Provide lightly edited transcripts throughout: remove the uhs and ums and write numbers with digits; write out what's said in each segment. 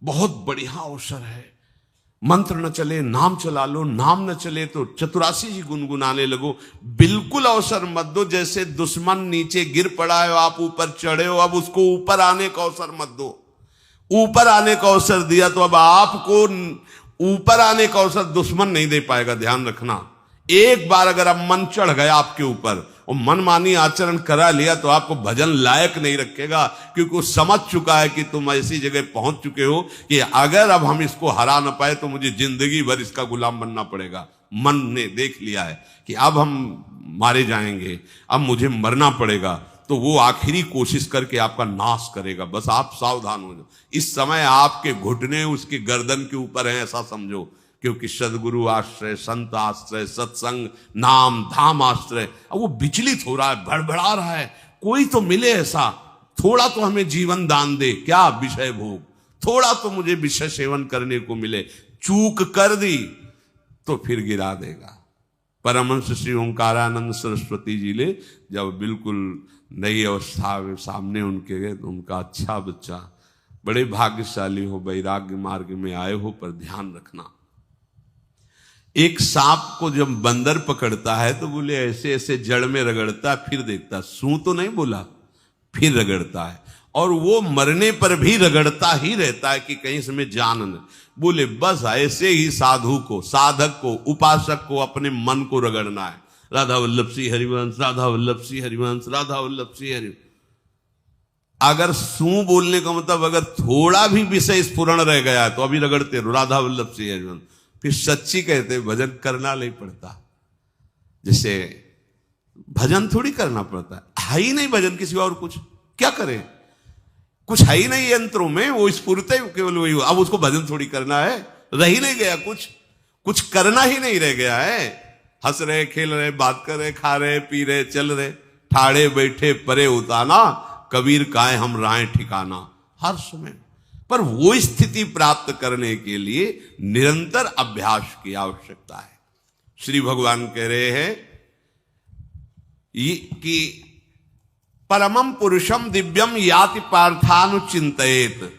बहुत बढ़िया अवसर है। मंत्र न चले नाम चला लो, नाम न चले तो चतुरासी जी गुनगुनाने लगो। बिल्कुल अवसर मत दो, जैसे दुश्मन नीचे गिर पड़ा है आप ऊपर चढ़े हो, अब उसको ऊपर आने का अवसर मत दो। ऊपर आने का अवसर दिया तो अब आपको ऊपर आने का अवसर दुश्मन नहीं दे पाएगा। ध्यान रखना, एक बार अगर अब मन चढ़ गया आपके ऊपर और मनमानी आचरण करा लिया तो आपको भजन लायक नहीं रखेगा, क्योंकि वो समझ चुका है कि तुम ऐसी जगह पहुंच चुके हो कि अगर अब हम इसको हरा ना पाए तो मुझे जिंदगी भर इसका गुलाम बनना पड़ेगा। मन ने देख लिया है कि अब हम मारे जाएंगे, अब मुझे मरना पड़ेगा, तो वो आखिरी कोशिश करके आपका नाश करेगा। बस आप सावधान हो जाओ। इस समय आपके घुटने उसके गर्दन के ऊपर हैं, ऐसा समझो, क्योंकि सदगुरु आश्रय, संत आश्रय, सत्संग, नाम धाम आश्रय। अब वो विचलित हो रहा है, भड़बड़ा रहा है, कोई तो मिले ऐसा, थोड़ा तो हमें जीवन दान दे, क्या विषय भोग, थोड़ा तो मुझे विषय सेवन करने को मिले। चूक कर दी तो फिर गिरा देगा। परमहंस श्री ओंकारानंद सरस्वती जी ले जब बिल्कुल नई अवस्था में सामने उनके गए तो उनका, अच्छा बच्चा, बड़े भाग्यशाली हो, वैराग्य मार्ग में आए हो, पर ध्यान रखना, एक सांप को जब बंदर पकड़ता है तो बोले ऐसे ऐसे जड़ में रगड़ता, फिर देखता, सू तो नहीं बोला, फिर रगड़ता है, और वो मरने पर भी रगड़ता ही रहता है कि कहीं इसमें जान न। बोले बस ऐसे ही साधु को, साधक को, उपासक को अपने मन को रगड़ना है। राधा वल्लभ श्री हरिवंश, राधा वल्लभ श्री हरिवंश, राधा वल्लभ श्री हरिवंश। अगर सू बोलने का मतलब अगर थोड़ा भी विषय स्फुरण रह गया है तो अभी रगड़ते रहो, राधा वल्लभ श्री हरिवंश। फिर सच्ची कहते भजन करना नहीं पड़ता। जैसे भजन थोड़ी करना पड़ता है ही नहीं भजन, किसी और कुछ क्या करे, कुछ है ही नहीं यंत्रों में, वो स्फुरते केवल वही हो। अब उसको भजन थोड़ी करना है, रह ही नहीं गया, कुछ करना ही नहीं रह गया है। हंस रहे, खेल रहे, बात कर रहे, खा रहे, पी रहे, चल रहे, ठाड़े बैठे परे उताना, कबीर काहे हम राय ठिकाना। हर समय पर वो स्थिति प्राप्त करने के लिए निरंतर अभ्यास की आवश्यकता है। श्री भगवान कह रहे हैं कि परमम पुरुषम दिव्यम याति पार्थानुचिंतयेत।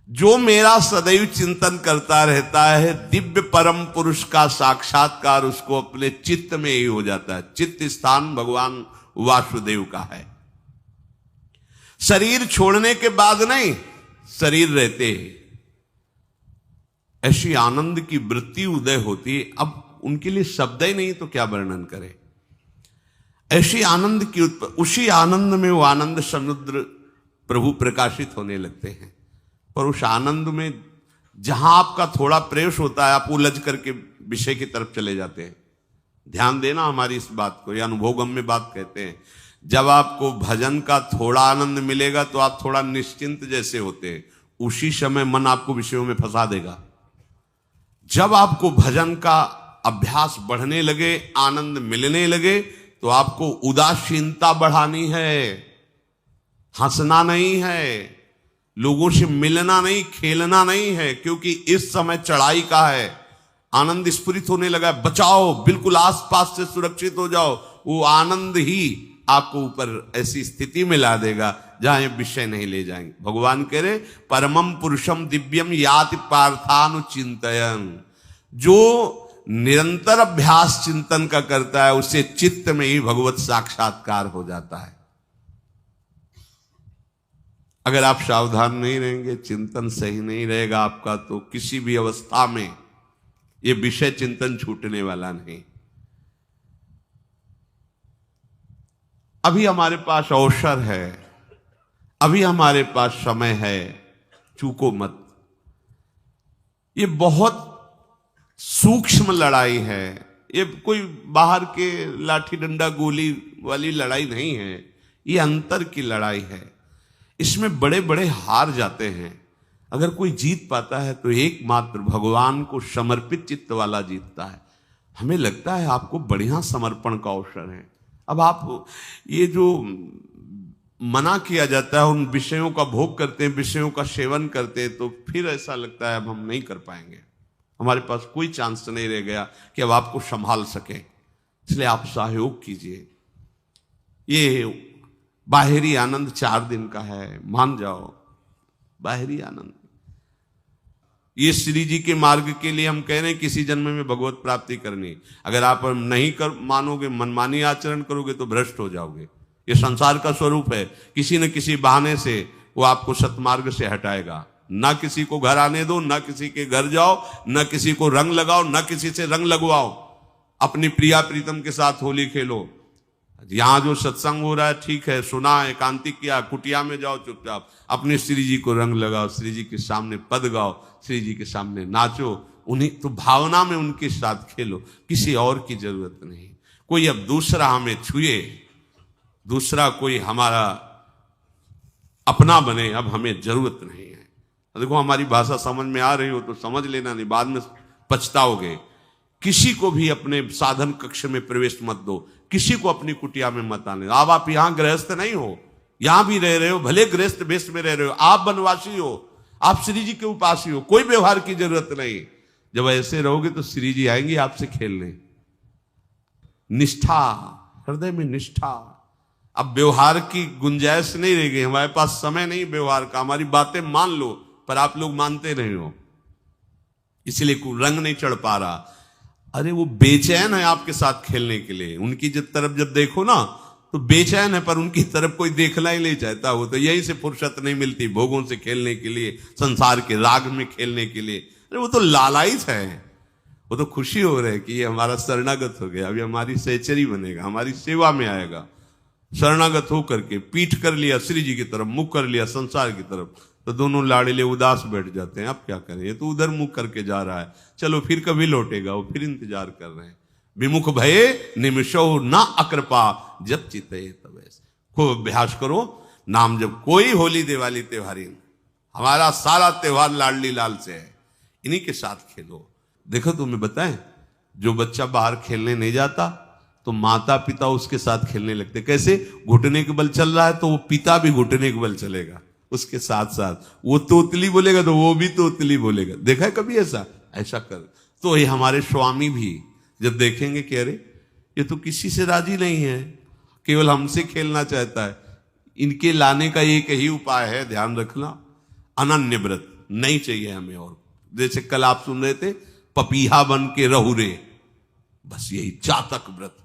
जो मेरा सदैव चिंतन करता रहता है, दिव्य परम पुरुष का साक्षात्कार उसको अपने चित्त में ही हो जाता है। चित्त स्थान भगवान वासुदेव का है। शरीर छोड़ने के बाद नहीं, शरीर रहते ऐसी आनंद की वृत्ति उदय होती है। अब उनके लिए शब्द ही नहीं तो क्या वर्णन करें। ऐसी आनंद की उसी आनंद में वो आनंद समुद्र प्रभु प्रकाशित होने लगते हैं। पर उस आनंद में जहां आपका थोड़ा प्रवेश होता है, आप उलझ करके विषय की तरफ चले जाते हैं। ध्यान देना हमारी इस बात को, यह अनुभवगम्य बात कहते हैं। जब आपको भजन का थोड़ा आनंद मिलेगा तो आप थोड़ा निश्चिंत जैसे होते हैं, उसी समय मन आपको विषयों में फंसा देगा। जब आपको भजन का अभ्यास बढ़ने लगे, आनंद मिलने लगे, तो आपको उदासीनता बढ़ानी है, हंसना नहीं है, लोगों से मिलना नहीं, खेलना नहीं है, क्योंकि इस समय चढ़ाई का है। आनंद स्फुरित होने लगा, बचाओ, बिल्कुल आसपास से सुरक्षित हो जाओ। वो आनंद ही आपको ऊपर ऐसी स्थिति में ला देगा जहां ये विषय नहीं ले जाएंगे। भगवान कह रहे परमम पुरुषम दिव्यम याति पार्थानुचिंतयन्। जो निरंतर अभ्यास चिंतन का करता है, उसे चित्त में ही भगवत साक्षात्कार हो जाता है। अगर आप सावधान नहीं रहेंगे, चिंतन सही नहीं रहेगा आपका, तो किसी भी अवस्था में यह विषय चिंतन छूटने वाला नहीं। अभी हमारे पास अवसर है, अभी हमारे पास समय है, चूको मत। ये बहुत सूक्ष्म लड़ाई है, ये कोई बाहर के लाठी डंडा गोली वाली लड़ाई नहीं है, ये अंतर की लड़ाई है। इसमें बड़े बड़े हार जाते हैं। अगर कोई जीत पाता है तो एकमात्र भगवान को समर्पित चित्त वाला जीतता है। हमें लगता है आपको बढ़िया समर्पण का अवसर है। अब आप ये जो मना किया जाता है, उन विषयों का भोग करते हैं, विषयों का सेवन करते हैं, तो फिर ऐसा लगता है अब हम नहीं कर पाएंगे, हमारे पास कोई चांस नहीं रह गया कि अब आपको संभाल सके। इसलिए आप सहयोग कीजिए। ये बाहरी आनंद 4 दिन का है, मान जाओ, बाहरी आनंद। ये श्री जी के मार्ग के लिए हम कह रहे हैं किसी जन्म में भगवत प्राप्ति करनी। अगर आप नहीं कर मानोगे, मनमानी आचरण करोगे तो भ्रष्ट हो जाओगे। ये संसार का स्वरूप है, किसी न किसी बहाने से वो आपको सतमार्ग से हटाएगा। ना किसी को घर आने दो, ना किसी के घर जाओ, ना किसी को रंग लगाओ, ना किसी से रंग लगवाओ। अपनी प्रिया प्रीतम के साथ होली खेलो। यहां जो सत्संग हो रहा है ठीक है, सुना, एकांतिक किया, कुटिया में जाओ चुपचाप, अपने श्री जी को रंग लगाओ, श्री जी के सामने पद गाओ, श्री जी के सामने नाचो, उन्हीं तो भावना में उनके साथ खेलो, किसी और की जरूरत नहीं। कोई अब दूसरा हमें छुए, दूसरा कोई हमारा अपना बने, अब हमें जरूरत नहीं है। देखो हमारी भाषा समझ में आ रही हो तो समझ लेना, नहीं बाद में पछताओगे। किसी को भी अपने साधन कक्ष में प्रवेश मत दो, किसी को अपनी कुटिया में मत आने। अब आप यहां गृहस्थ नहीं हो, यहां भी रह रहे हो, भले गृहस्थ वेश में रह रहे हो, आप वनवासी हो, आप श्री जी के उपासी हो, कोई व्यवहार की जरूरत नहीं। जब ऐसे रहोगे तो श्री जी आएंगे आपसे खेलने। निष्ठा, हृदय में निष्ठा। अब व्यवहार की गुंजाइश नहीं रह गई, हमारे पास समय नहीं व्यवहार का। हमारी बातें मान लो पर आप लोग मानते नहीं हो, इसलिए रंग नहीं चढ़ पा रहा। अरे वो बेचैन है आपके साथ खेलने के लिए, उनकी तरफ जब देखो ना तो बेचैन है, पर उनकी तरफ कोई देखना ही नहीं चाहता। वो तो यहीं से फुर्सत नहीं मिलती भोगों से खेलने के लिए, संसार के राग में खेलने के लिए। अरे वो तो लालायित है, वो तो खुशी हो रही है कि ये हमारा शरणागत हो गया, अभी हमारी सहचरी बनेगा, हमारी सेवा में आएगा। शरणागत होकर के पीठ कर लिया श्री जी की तरफ, मुख कर लिया संसार की तरफ, तो दोनों लाड़िले उदास बैठ जाते हैं। अब क्या करें, ये तो उधर मुख करके जा रहा है, चलो फिर कभी लौटेगा, वो फिर इंतजार कर रहे हैं। विमुख भये निमिषो ना अकृपा जब चिते तब। खूब अभ्यास करो नाम जब। कोई होली दिवाली त्योहारी, हमारा सारा त्योहार लाडली लाल से है, इन्हीं के साथ खेलो। देखो तुम्हें बताएं, जो बच्चा बाहर खेलने नहीं जाता तो माता पिता उसके साथ खेलने लगते। कैसे? घुटने के बल चल रहा है तो वो पिता भी घुटने के बल चलेगा उसके साथ साथ। वो तोतली बोलेगा तो वो भी तोतली बोलेगा। देखा है कभी ऐसा? ऐसा कर। तो ये हमारे स्वामी भी जब देखेंगे कि अरे ये तो किसी से राजी नहीं है, केवल हमसे खेलना चाहता है, इनके लाने का एक ही उपाय है, ध्यान रखना, अनन्य व्रत नहीं चाहिए हमें। और जैसे कल आप सुन रहे थे, पपीहा बन के रहू रे, बस यही चातक व्रत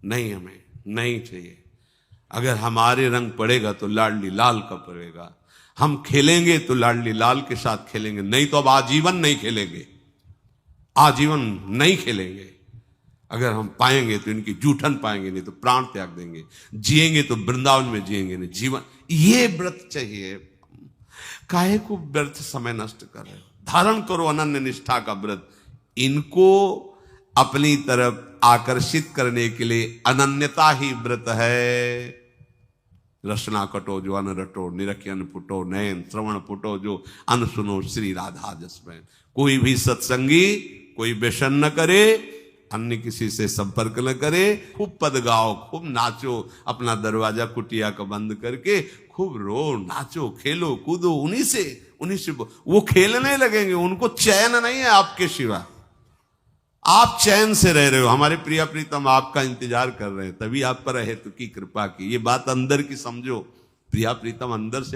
नहीं, हमें नहीं चाहिए। अगर हमारे रंग पड़ेगा तो लाडली लाल का पड़ेगा, हम खेलेंगे तो लाडली लाल के साथ खेलेंगे, नहीं तो अब आजीवन नहीं खेलेंगे, आजीवन नहीं खेलेंगे। अगर हम पाएंगे तो इनकी जूठन पाएंगे, नहीं तो प्राण त्याग देंगे। जिएंगे तो वृंदावन में जिएंगे, नहीं जीवन। ये व्रत चाहिए। काहे को व्यर्थ समय नष्ट कर रहे हो? धारण करो अनन्य निष्ठा का व्रत। इनको अपनी तरफ आकर्षित करने के लिए अनन्यता ही व्रत है। रसना कटो जो अन रटो, निरखियन फुटो नयन, श्रवण फुटो जो अन सुनो, श्री राधा जसमैन। कोई भी सत्संगी कोई व्यसन न करे, अन्य किसी से संपर्क न करे, खूब पद गाओ, खूब नाचो, अपना दरवाजा कुटिया का बंद करके खूब रो, नाचो, खेलो, कूदो, उन्हीं से वो खेलने लगेंगे। उनको चैन नहीं है आपके सिवा, आप चैन से रह रहे हो। हमारे प्रिया प्रीतम आपका इंतजार कर रहे हैं, तभी आप पर हेतु की कृपा की। ये बात अंदर की समझो, प्रिया प्रीतम अंदर से